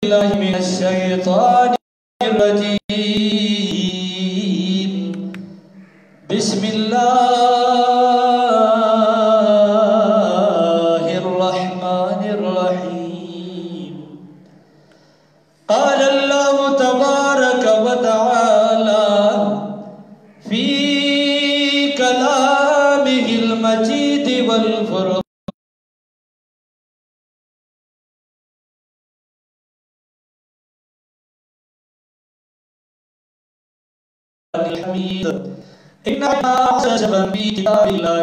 بالله من الشيطان الرجيم. بسم الله الرحمن الرحيم. قال الله تبارك وتعالى في كلامه المجيد والفرقان الحميد. إن عجبا في كتاب الله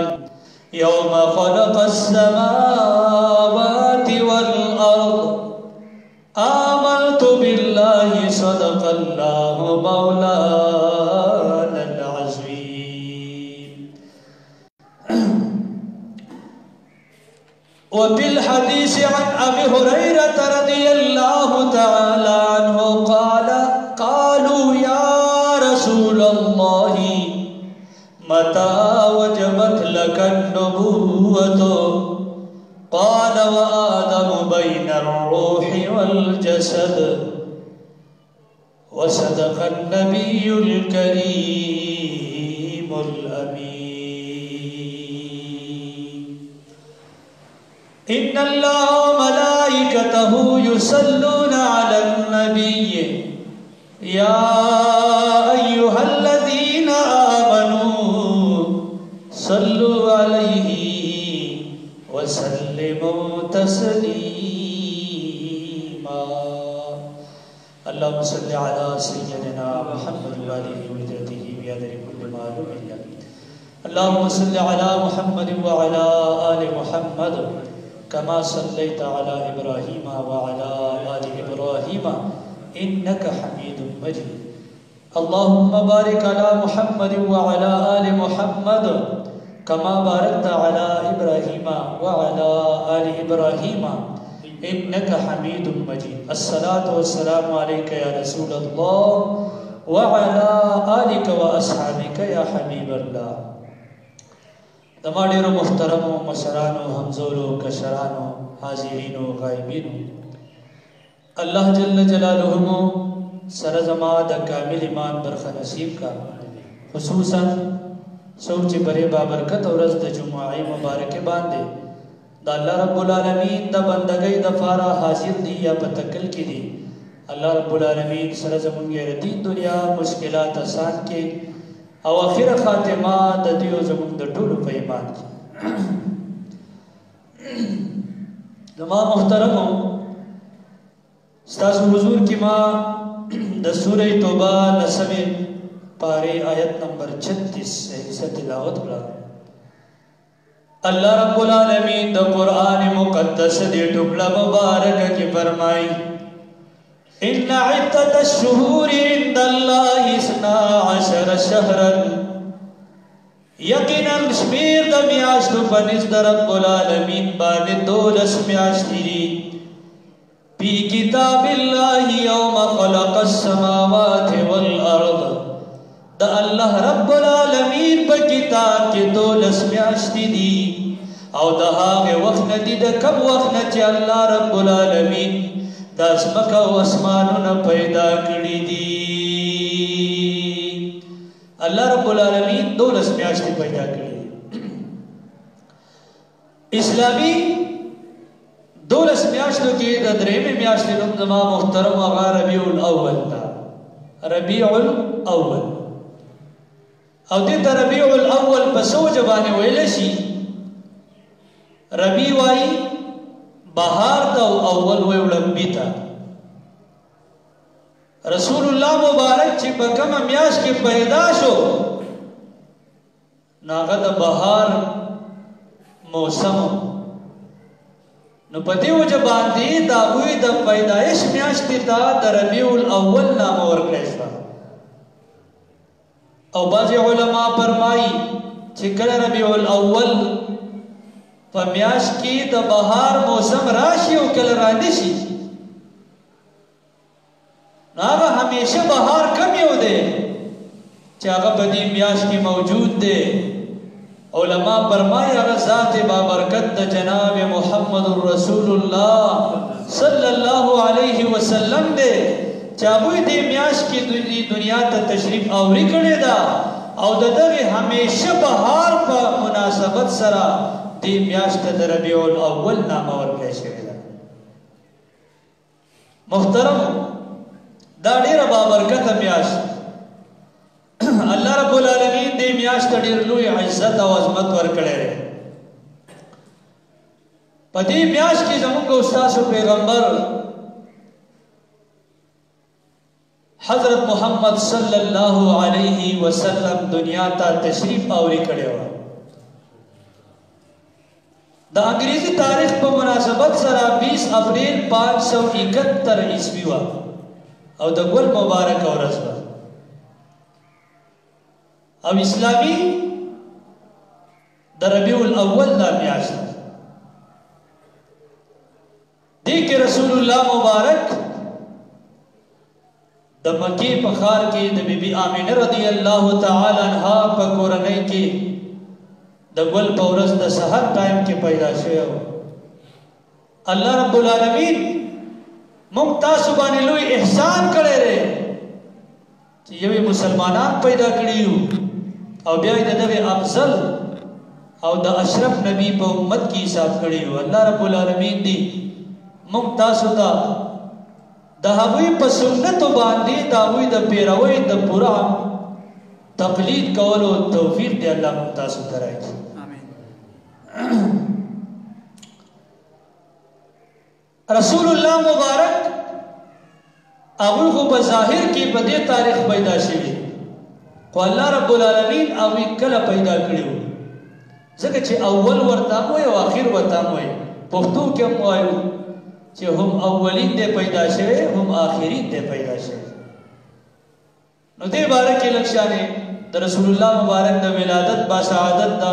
يوم خلق السماوات والأرض آمنت بالله صدق الله مولانا العظيم. وفي الحديث عن أبي هريرة رضي الله تعالى عنه قال قالوا يا رسول الله متى وجبت لك النبوة؟ قال وآدم بين الروح والجسد. وصدق النبي الكريم الأمين. إن الله وملائكته يصلون على النبي يا أيها الذين آمنوا صلوا عليه وسلموا تسليما. اللهم صل على سيدنا محمد وآله وذريته بقدر كل معلوم لك. اللهم صل على محمد وعلى آل محمد كما صليت على إبراهيم وعلى آل إبراهيم إنك حميد مجيد. اللهم بارك على محمد وعلى آل محمد كما باركت على إبراهيم وعلى آل إبراهيم إنك حميد مجيد. الصلاة والسلام عليك يا رسول الله وعلى آلك وأصحابك يا حبيب الله. دماغ محترم مشرانو همزولو کشرانو حاضرینو غائبینو اللہ جل جلالہ سرزما دا کامل ایمان برخہ نصیب کا. خصوصاً سوچ برے بابرکت اور رزد جمعی مبارک باندے دا اللہ رب العالمین دا بندگی دا فارا حاضر دی یا پتکل کی دی. اللہ رب العالمین سرزمونگی ردین دنیا مشکلات آسان کے او آخر خاتمہ دا دیو زمون دا ٹولو پا ایمان کی. دماغ محترم ہوں ستاسو حضور کی ماں دا سورہ توبہ نسم پارے آیت نمبر 36 سے تلاوت کرا. اللہ رب العالمین دا قرآن مقدس دے ٹکڑا مبارک کی فرمائی ان عدت الشہور عند اللہ 12 شہرا. یقینا شمیر دا میاشتو پنز دا رب العالمین بانے 12 میاشتی دی فی کتاب اللہ یوم خلق السماوات والارض. دا اللہ رب العالمین پا کتاب کے 12 میاشتی دی او دا آغے وقت ندی دا کم وقت نچے اللہ رب العالمین دا اسمکا و اسمانونا پیدا کری دی. اللہ رب العالمین 12 میاشتی پیدا کری دی. اسلامی 12 میاشتوں کی دا درہمی میاشتی لمزما محترم آغا ربیع الاول دا. ربیع الاول او دیتا ربیع الاول پسو جبانے ویلشی ربیع وائی بہار تا اول ویولمبی تا. رسول اللہ مبارک چی بکم میاش کی پیدا شو ناغا دا بہار موسم نو پتی وجہ باندی دا ہوئی دا پیدایش میاشتی تا دا ربیع الاول نام ورکلیشوا. او بعض علماء فرمائی چکل ربیع الاول پا میاش کی دا بہار موسم راشی و کل رانشی ناغا ہمیشہ بہار کمی ہو دے چاگا بدی میاش کی موجود دے. علماء فرمائی اگر ذات بابرکت دا جناب محمد رسول اللہ صلی اللہ علیہ وسلم دے چابوی دے میاش کی دنیا تا تشریف آوری کردے دا او دا دغی ہمیشہ بہار پا مناسبت سرا دے میاش تا دا ربیع الاول نام ورکے شوی دا محترم دا دیر بابرکت میاش اللہ رب العالمین دے میاش تا دیر لوی عزت و عظمت ورکڑے رہے پا دی میاش کی زمون کو استاذ و پیغمبر حضرت محمد صلی اللہ علیہ وسلم دنیا تا تشریف آوری کڑے ہوا دا انگریزی تاریخ پا مناسبت سرا 20 اپریل 571 عیسوی ہوا او دا گل مبارک اور رسول اب اسلامی دا ربیع الاول دا میاش دیکھ رسول اللہ مبارک دا مکی پخار کی دا بی بی آمینہ رضی اللہ تعالی عنہ پا قرآنی کی دا گل پورس دا سہر ٹائم کی پیدا شوئے ہو اللہ رب العالمین ممتا سبانی لوی احسان کرے رہے یہ بھی مسلمانان پیدا کری ہو او بیائی دا دغی افضل او دا اشرف نبی پا امت کی حساب کری ہو اللہ رب العالمین دی ممتاسو دا دہوی پا سنتو باندی دہوی دا پیروی دا پورا تقلید کولو توفیق دے اللہ ممتاسو ترائی رسول اللہ مبارک اول کو بظاہر کی بدے تاریخ پیدا شوی کو اللہ رب العالمین اوی کل پیدا کریو زکر چھے اول ورطام ہوئے و آخر ورطام ہوئے پختو کم ہوئے چھے ہم اولین دے پیدا شوئے ہم آخرین دے پیدا شوئے نو دے بارک لکشانے دا رسول اللہ مبارک دا ولادت با سعادت دا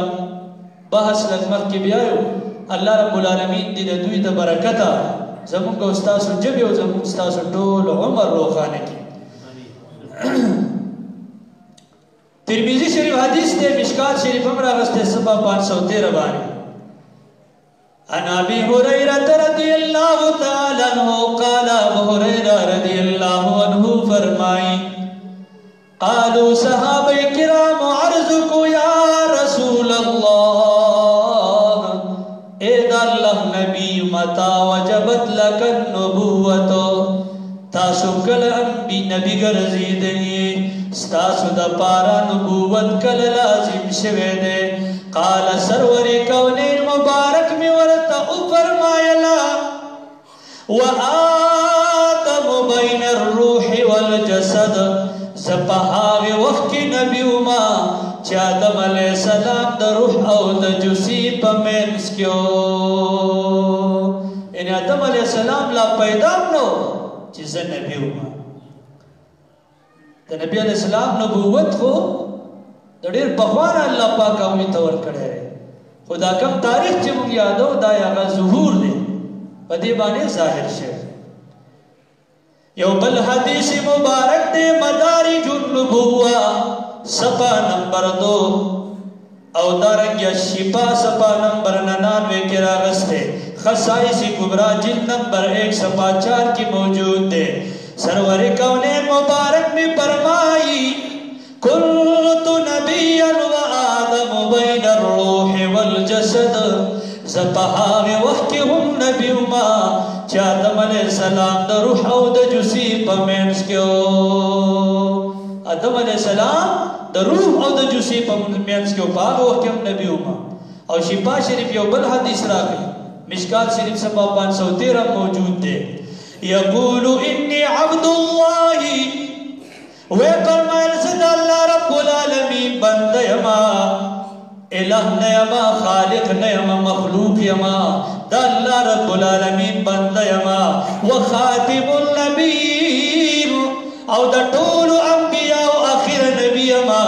بحث لگمت کی بیائیو اللہ رب العالمین دی دا دوی دا برکتا زمون کا استاسو جبی و زمون استاسو ٹول عمر روخانے کی ترمیزی شریف حدیث دے مشکات شریف امرہ غسط سبا 513 بانی عن ابي هريره رضي الله تعالى عنه قال ابو هريره رضي الله عنه فرمائے قالوا صحابہ کرام عرض کو یا رسول اللہ اے اللہ نبی متا وجبت لك النبوة تاسو کل انبی نبی گرزیدنی ستاسو دا پارا نبوت کل لازم شوے دے قال سرور کونین مبارک میں ورطا فرمایلا وآدم بین الروح والجسد زپہاغ وقت نبی ما چا آدم علیہ السلام دا روح او دا جسی پا مینس کیو یعنی آدم علیہ السلام لا پیدام نو چیزا نبی ما دا نبی علیہ السلام نبوت خو دا دیر بخوانا اللہ پاک اوی تور کڑے رہے خدا کم تاریخ چی مونگ یادو دا یاغا ظہور دے بدی بانے ظاہر شے یو بل حدیث مبارک دے مدارج النبوہ سپا نمبر 2 او دارنگ یا شفا سپا نمبر 99 کے راغس دے خصائص کبرا جلد نمبر 1 سپا 4 کی موجود دے سرور کونین مبارک میں فرمائی کنت نبیا و آدم بین الروح والجسد زپہاغ وقت ہم نبی ما چا آدم علیہ السلام دا روح او دا جسی پا مینس کیو آدم علیہ السلام دا روح او دا جسی پا مینس کیو پاگ وقت ہم نبی ما اور شفا شریف یو بل حدیث راگی مشکات شریف سپا 513 موجود دے یقولو انی عبد اللہ وے فرمائل صد اللہ رب العالمین بند یما الہ نیما خالق نیما مخلوق یما دا اللہ رب العالمین بند یما وخاتم النبیین او دا طول انبیاء و آخر نبی یما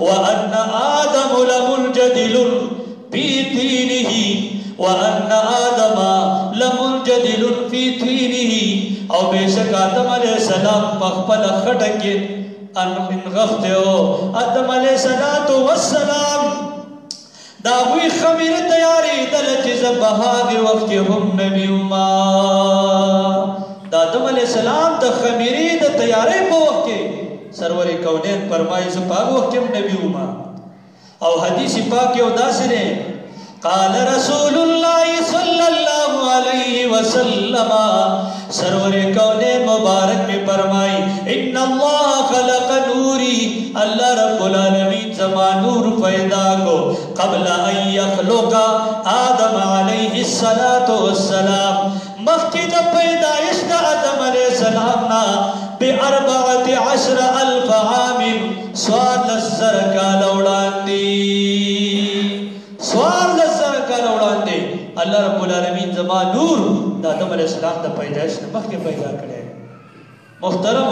وان آدم لمنجدل فی دینہی وان آدم لمنجدل فی دینہی او بے شک آدم علیہ السلام مخبل خٹکی انغفتے ہو آدم علیہ السلام دا غوی خمیر تیاری دل چیز بهاگی وقت هم نبی ما دا آدم علیہ السلام دا خمیری دا تیاری پا وقت سرور کونین فرمائی زپاگ وقت هم نبی ما او حدیث پاک او داسره قال رسول اللہ صلی اللہ علیہ وسلم سرور کونین مبارک میں فرمائی ان اللہ خلق نوری اللہ رب العالمین زمان نور پیدا کو قبل ان یخلق آدم علیہ السلام مخید پیدائش دا آدم علیہ السلام نا ب14,000 عام سوال لسر کا لوڑان دی سوال لسر کا لوڑان دی اللہ رب العالمین زمان نور دا آدم علیہ السلام دا پیدائش نمخ کے پیدا کرے محترم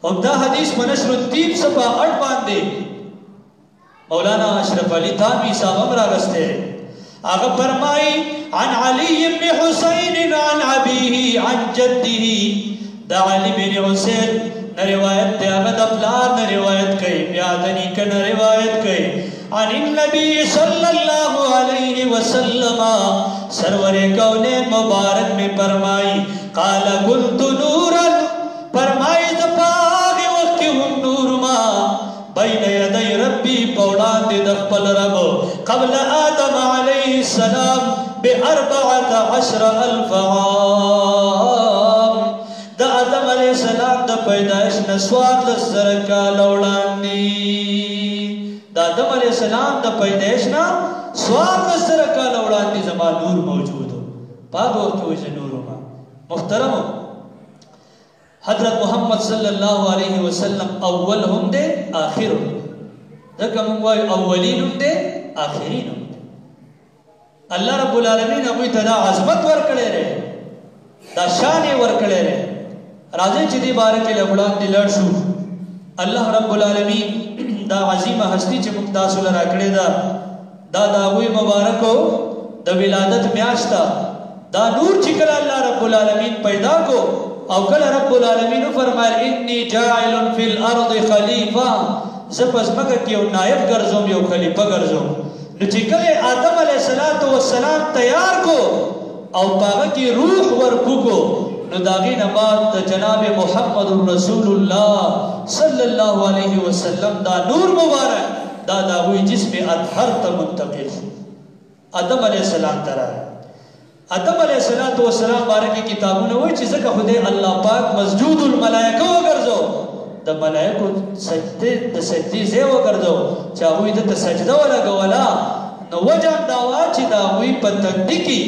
ہم دا حدیث منشر الدین صفحہ 8 باندے مولانا اشرف علی تھانوی صاحب امرہ گستے آگا فرمائی عن علی بن حسین عن ابیہ عن جدہ دا علی بن حسین نہ روایت دے آگا دا پلار نہ روایت کئی پیادنی کا نہ روایت کئی عن النبی صلی اللہ علیہ وسلم سرور کونین مبارک میں فرمائی قال كنت نورا فرمائی دپاگی وقت ہم نور ما بین یدی ربی پوڑان دی دخپل رب قبل آدم علیہ السلام ب14,000 عام دا آدم علیہ السلام دا پیدائش نسوات لسر کا لوڑان دی دا آدم علیہ السلام دا پیدائش نسوات لسر کا لوڑان دی زمان نور موجود ہو پاک وقت ویسے نور ہو محترم حضرت محمد صلی اللہ علیہ وسلم اول ہم دے آخر ہم دے دکا منگوائی اولین ہم دے آخرین ہم دے اللہ رب العالمین اگوی تا دا عظمت ورکڑے رہے دا شانی ورکڑے رہے راضی چیدی بارکی لبڑان دی لڑشو اللہ رب العالمین دا عظیم ہستی چی مقتاسو لراکڑے دا اگوی مبارکو دا ولادت میاشتا دا نور چکل اللہ رب العالمین پیدا کو او کل رب العالمین فرمائے انی جاعل فی الارض خلیفہ زپس مکہ کیو نائب گرزوم یو خلیفہ گرزوم نو چکل آدم علیہ السلام تیار کو او پاگا کی روح ورکو کو نو داغی نبات جناب محمد رسول اللہ صلی اللہ علیہ وسلم دا نور مبارک دا داوی جسم اطہر تا منتقل آدم علیہ السلام ترہ آدم علیہ السلام بارکی کتابوں نے وہی چیزیں کہ خودے اللہ پاک مسجود الملائکہ وگرزو دا ملائکو سجدی زی وگرزو چاہوی دا سجدہ والا گوالا نو وجہ دعوا چی داوی پتندی کی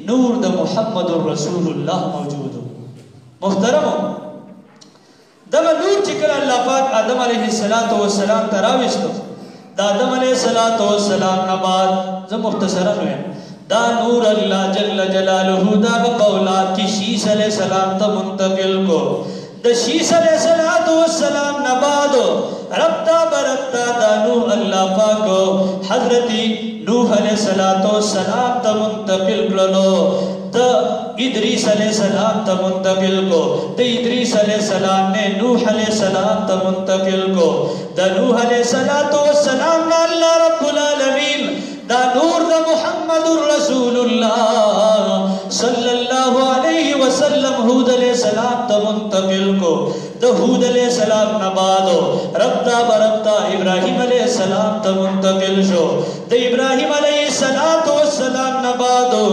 نور دا محمد رسول اللہ موجود ہو محترم دا نور چکر اللہ پاک آدم علیہ السلام تراوشتو دا آدم علیہ السلام نباد زم مختصرا ہوئے دا نور اللہ جل جلالہ دا اولاد کی شیس علیہ السلام تا منتقل کو دا شیس علیہ السلام نبادو ربتا بربتا دا نور اللہ پاکو حضرتی نوح علیہ السلام تا منتقل کرلو دا ادریس علیہ السلام تا منتقل کو دا ادریس علیہ السلام نے نوح علیہ السلام تا منتقل کو دا نوح علیہ السلام نا اللہ رب العالمین دا نور دا محمد رسول اللہ صلی اللہ علیہ وسلم حود علیہ السلام تا منتقل کو دا حود علیہ السلام نبادو ربتا بربتا ابراہیم علیہ السلام تا منتقل شو دا ابراہیم علیہ السلام نبادو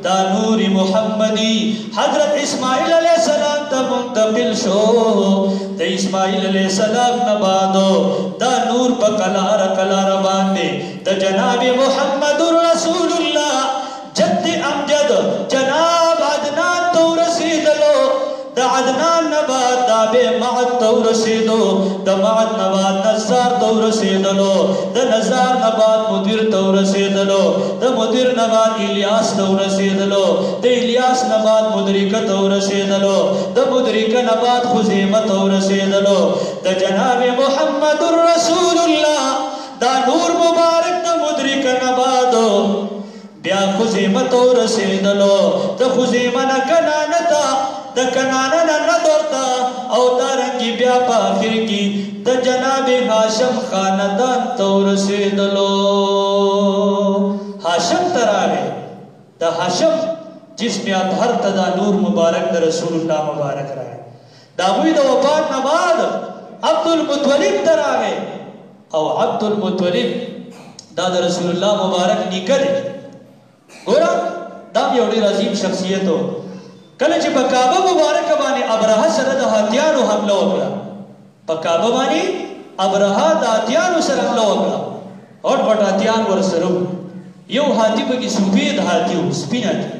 دا نور محمدی حضرت اسماعیل علیہ السلام تا منتقل شو دا اسماعیل علیہ السلام نبادو دا نور پا کلار باندے دا جناب محمد رسول اللہ جد امجد جناب عدنان تو رسیدلو دا عدنان نباد دا بے معد تو رسیدو دا معد نباد نزار تو رسیدلو دا نزار نباد مدیر تو رسیدلو دا مدیر نباد الیاس تو رسیدلو دا الیاس نباد مدرک تو رسیدلو دا مدرک نباد خزیمہ تو رسیدلو دا جناب محمد رسول اللہ دا نور مبارک دا مدرک نبادو بیا خزیمہ تو رسیدلو دا خزیمہ نکنانتا د کنانه نه دورتا او دارنګي بیا په اخر کې د جناب هاشم خاندان ته ورسېدلو. هاشم ته راغی. د هاشم جسم اطهر ته دا نور مبارک د رسول الله مبارک راغی. د هغوی د وفات نه بعد عبدالمطلب ته راغی او عبدالمطلب دا د رسول الله مبارک نیکه دی. ګوره دا یو ډېر عظیم شخصیت و. کله چې په کعبه مبارکه باندې ابرهه سره د هاتیانو حمله وکړه، په کعبه باندې ابرهه د هاتیانو سره حمله وکړه، غټ غټ هاتیان ورسره وو. یو هاتي پکې سفید هاتي و، سپین هاتي،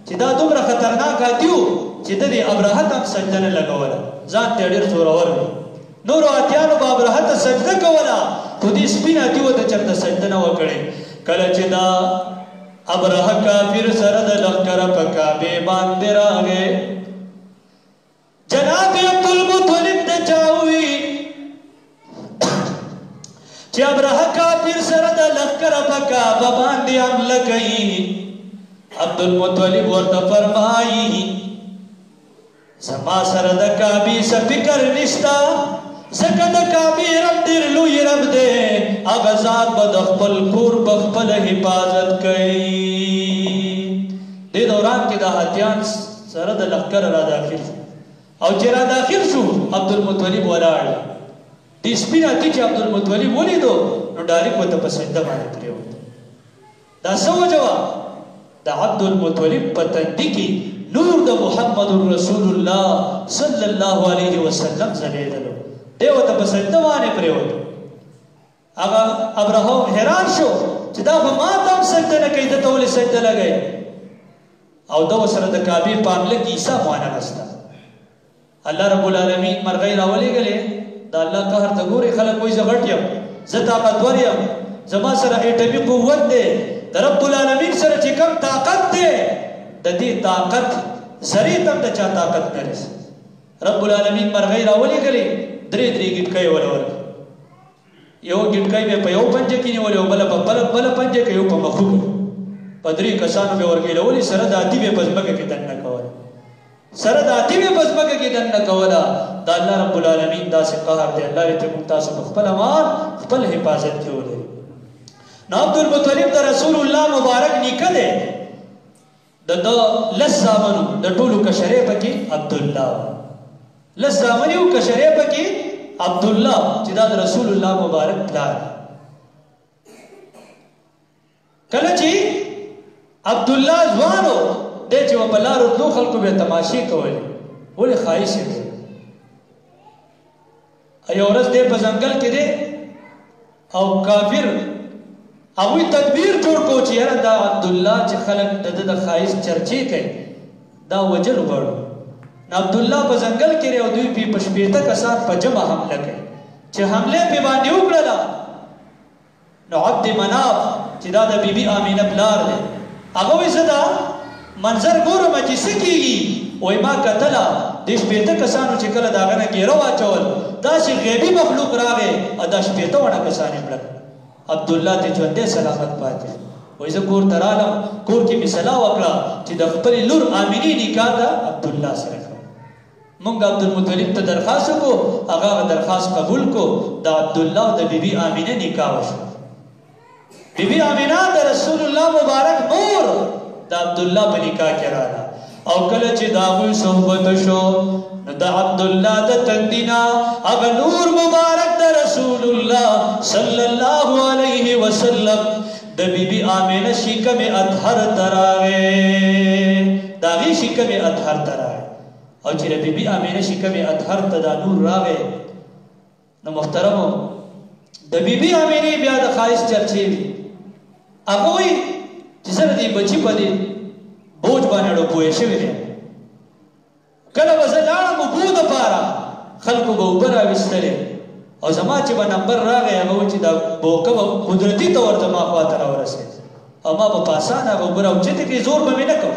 چې دا دومره خطرناک هاتي و چې د دې ابرهه ته هم سجده نه لګوله، ځان ته ډېر زورور دی. نورو هاتیانو به ابرهه ته سجده کوله، خو دې سپین هاتي و ته چېرته سجده نه وه کړې. کله چې دا ابرهه کافر سره د لښکره په کعبې باندې راغی، جناب عبدالمطلب ته چا ووي چې ابرهه کافر سره د لښکره په کعبه باندې حمله کوي. عبدالمطلب ورته فرمایي زما سره د کعبې څه فکر نشته، ځکه د کعبې رب ډېر لوی رب دی، هغه ذات به د خپل کور په خپله حفاظت کوي. دې دوران کې د هاتیان سره د لښکر را داخل شو، او چې را داخل شو عبدالمطلب ولاړ. دې سپین هاتي چې عبدالمطلب ولیدو نو ډایرکټ ورته په سجده باندې پرېوت. دا څه وجه وه؟ د عبدالمطلب په تندي کې نور د محمد رسول الله صلی الله علیه وسلم ځلېدلو. دی ورته په سجده باندې پرېوت. هغه ابرهه حیران شو چې دا خو ما ته هم سجده نه کوي، ده ته ولې سجده لګوي؟ او ده ورسره د کعبې په حمله کې حصه وانخسته. الله رب العالمین مرغۍ راولېږلې. د الله قهر ته ګورې، خلک وایي زه غټ یم، زه طاقتور یم، زما سره ایټمي قوت دی. د رب العالمین سره چې کوم طاقت دی، د دې طاقت ذرې ته هم د چا طاقت نه رسي. رب العالمین مرغۍ راولېږلې، درې درې ګیټکۍ وله ورکړې. یو ګیټکۍ به په یو پنجه کې نیولې، بله په بله پنجه کې، یو په مخو کې. په درې کسانو به ورګېلولې، سره د هاتي به په ځمکه کې دننه کوله، سره د هاتي به په ځمکه کې دننه کوله. د الله رب العالمین داسې قهر دی. الله دې موږ تاسو په خپل امان خپل حفاظت کې ولري. نو عبدالمطلب د رسول الله مبارک نیکه دی. د ده لس زامنو، د ټولو کشرې پکې عبدالله، لس زامن یو کشرې پکې عبدالله چې دا د رسول الله مبارک پلار. کله چې عبدالله ځوان و، دی چې په لارو تلو خلکو به تماشې کولې، ولې ښایسته دی. یو ورځ دی په ځنګل کې دی او کافر هغوی تدبیر جوړ کړو چې یاره دا عبدالله چې خلک د ده د ښایست چرچې کوي، دا وجل غواړو. نو عبدالله په ځنګل کې دی او دوی پې په شپېته کسان په جمع حمله کوي. چې حمله پې باندې وکړله نو عبد مناف چې دا د بیبي آمینه پلار دی، هغه وایي زه دا منظر ګورم چې څه کېږي. وایي ما کتله د شپېته کسانو چې کله د هغه نه ګیره واچول، داسې غیبي مخلوق راغی او دا شپېته وړه کسان یې مړه. عبدالله ته ژوندی سلامت پاتې. وایي زه کور ته رالم، کور کې مې صلاح وکړه چې د خپلې لور آمینې نکاح د عبدالله سره کړم. مونږ عبدالمطلب ته درخواست وکړو، هغه درخواست قبول کو، د عبدالله او د بیبي آمینه نکاح وشوه. بیبي آمینه د رسول الله مبارک مور د عبدالله په نکاح کې راغله. او کله چې د هغوی صحبت شو نو د عبدالله د تندي نه هغه نور مبارک د رسول الله صلی الله علیه وسلم د بیبي آمینه شکم اطهر ته راغی. د هغې شکم اطهر ته راغی. او چې د بیبي آمینه شکم اطهر ته دا نور راغی نو محترمو د بیبي آمینې بیا د ښایست چرچې وي. هغه وایي چې زه د دې بچي په دې بوج باندې ډوبوی شوی دی. کله به زه لاړم اوبو دپاره، خلکو به اوبه راویستلې او زما چې به نمبر راغی هغه وایي چې دا بوکه به قدرتي طور زما خواته راورسېد او ما به په اسانه هغه اوبه راوچتې کړې. زور به مې نه کوم،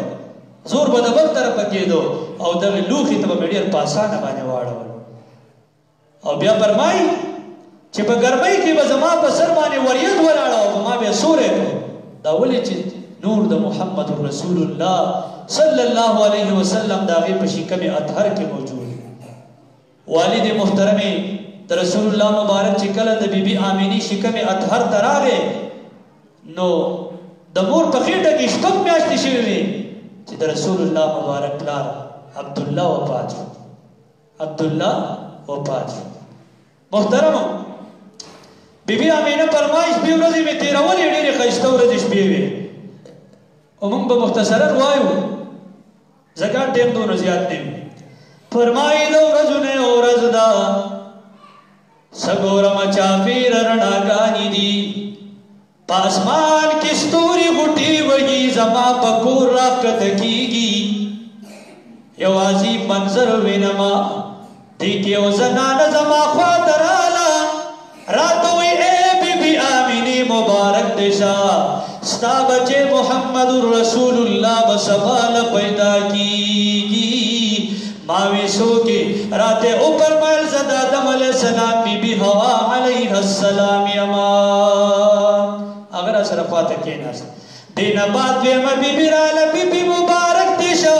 زور به د بل طرفه کېدو او دغې لوښي ته به مې ډېر په اسانه باندې واړول. او بیا فرمایي چې په ګرمۍ کې به زما په سر باندې وریځ ولاړه او ما به یې سوری کړو. دا ولې چې نور د محمد رسول الله صلی اللہ علیہ وسلم داغی پشیکم اطہر کے موجود والد محترمی رسول اللہ مبارک چکل دا بی بی آمینی شکم اطہر تراغے نو دا مور پخیٹا کی شپک میاشتی شوی چی دا رسول اللہ مبارک لار عبداللہ وفات شو عبداللہ وفات شو محترم بی بی آمینہ فرمائش بی ورزی میں تیرا ولی ڈیری خیشتہ ورزش بیوے امم با مختصرن وایو زکاة ٹیم دونو زیاد دیم فرمائی دو رزنے او رزدہ سگورم چاپیر رناکانی دی پاسمان کی ستوری گھٹی وگی زما پکور راکت کی گی یو عظیم منظر وینما دیکھے او زنان زما خواترالا راتوی اے بی بی آمینی مبارک دشا ستا بچے محمد رسول اللہ بسوال پیدا کی گی ماوی سو کے راتے اوپر مائل زد آدم علیہ السلام بی بی ہوا علیہ السلام امان اگر اثر فاتح کہنا سا دینا بات ویما بی بی رالا بی بی مبارک دیشا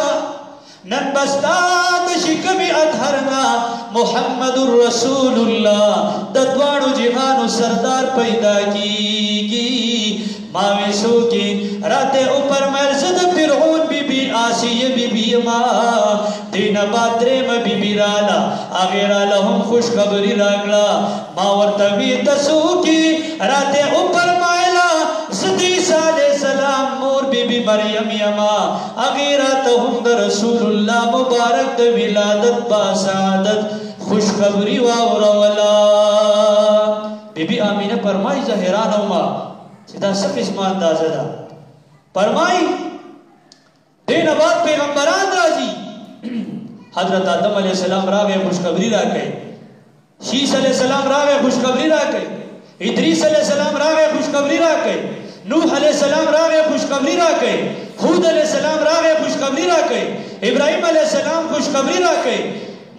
نن بستاد شکمی اطہرنا محمد رسول اللہ ددوانو جہانو سردار پیدا کی گی ماوی سو کی راتے اوپر مرزد فرعون بی بی آسی بی بی ماں دین بادرم بی بی رالا آغیرہ لہم خوش خبری راگلا ماورتوی تسو کی راتے اوپر مائلہ زدی علیہ السلام مور بی بی مریم یما آغیرہ تہم در رسول اللہ مبارک در ولادت باسعادت خوش خبری واورولا بی بی آمینہ فرمائی زہرانو ماں سیدھا سب اسمان اندازہ دا فرمائی دین بعد پیغمبران راضی حضرت آدم علیہ السلام راگے خوشخبری راکے شیس علیہ السلام راگے خوشخبری راکے ادریس علیہ السلام راگے خوشخبری راکے نوح علیہ السلام راگے خوشخبری راکے حود علیہ السلام راگے خوشخبری راکے ابراہیم علیہ السلام خوشخبری راکے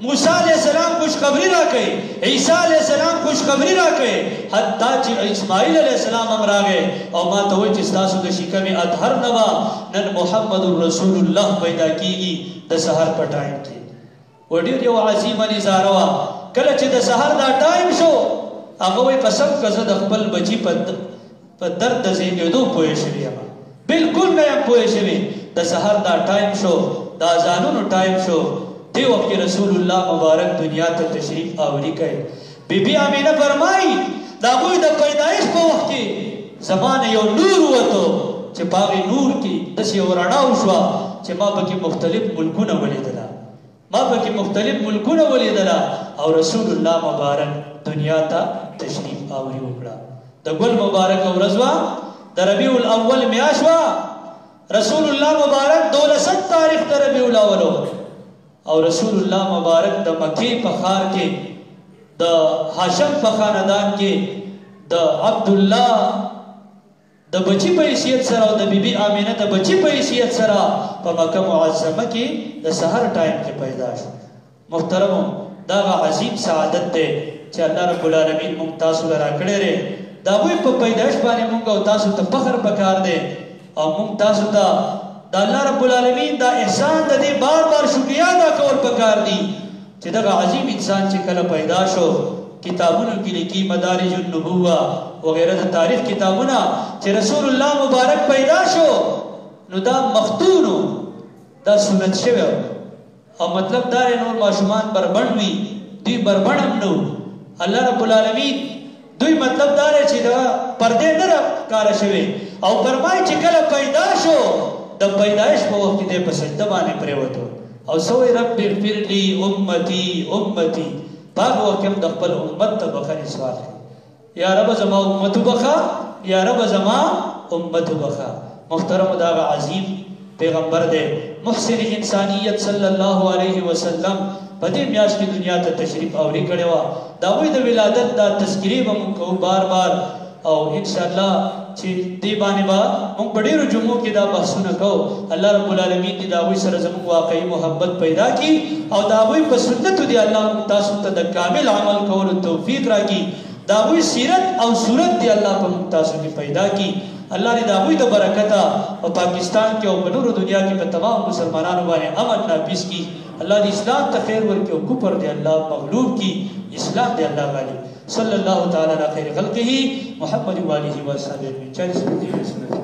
موسیٰ علیہ السلام خوشخبری راکے عیسیٰ علیہ السلام خوشخبری راکے حتی چی اسماعیل علیہ السلام ہم راگے اور ماں توی چستاسو دا شکم اطہر نوا نن محمد رسول اللہ پیدا کی گی دا سہر پر ٹائم کی وڈیر یو عظیم نظاروا کلچ دا سہر دا ٹائم شو اگوی قسم کزد اقبل بچی پر درد زیگے دو پوئے شوی اما بلکل نیم پوئے شوی دا سہر دا ٹائم شو دا زانون ٹائم شو دی وقت رسول اللہ مبارک دنیا تا تشریف آوری کئے بی بی آمینہ فرمائی دا کوئی دا پیدائش پا وقت کی زمان یو نور ہوا تو چھ پاگی نور کی دس یو رناو شوا چھ ما پاکی مختلف ملکون ولی دلا ما پاکی مختلف ملکون ولی دلا اور رسول اللہ مبارک دنیا تا تشریف آوری اکڑا دا گل مبارک او رضوا دا ربیع الاول میاشوا رسول اللہ مبارک 12 تاریخ دا ربیع الاولو اور رسول اللہ مبارک دا مکی پخار کے دا حاشم پخاندان کے دا عبداللہ دا بچی پا حیثیت سرا و دا بی بی آمینہ دا بچی پا حیثیت سرا پا مکہ معظمہ کی دا سہر ٹائم کے پیداش محترموں دا غا عظیم سعادت دے چھے اللہ رب العالمین ممتاسو لرا کڑے رے دا وی پا پیداش بانے مونگا و تاسو تا پخر پکار دے اور ممتاسو تا دا اللہ رب العالمین دا احسان دا دے بار بار شکریہ دا کور پکار دی چی دا عظیم انسان چی کل پیدا شو کتابونو کی لکی مدارج النبوہ وغیرہ دا تاریخ کتابونا چی رسول اللہ مبارک پیدا شو نو دا مختونو دا سنت شویو اور مطلب دا نور معشومان بربنوی دوی بربنم نو اللہ رب العالمین دوی مطلب دا رہے چی دا پردے در کار شوی اور فرمائی چی کل پیدا شو دا پیدائش پا وقت دے پسجدہ بانے پریوتو او سوئی رب اغفر لی امتی امتی پاک وقتم دا قبل امت تا بخا نسوال ہے یا رب زما امتو بخا یا رب زما امتو بخا محترم دا عظیم پیغمبر دے محسن انسانیت صلی اللہ علیہ وسلم پدی میاش کی دنیا تا تشریف آوری کڑے وا داوی دا ولادت دا تذکری بمکو بار بار او انشاءاللہ چی دیبانی با مونگ بڑی رو جمعوں کی دا بحثونا کو اللہ رب العالمین دی داوی سر زمون واقعی محبت پیدا کی او داوی پا سنتو دی اللہ ممتاسو تا دا کامل عمل کول توفیق را کی داوی سیرت او صورت دی اللہ پا ممتاسو دی پیدا کی الله دې د هغوی د برکته په پاکستان کې او په نورو دنیا کې په تمام مسلمانانو باندې امن نافذ کړي. الله دې اسلام ته خیر ورکړي او کفر دې الله مغلوب کړي، اسلام دې الله غالب. صلی الله تعالی علی خیر خلقه محمد و آله و صحبه اجمعین.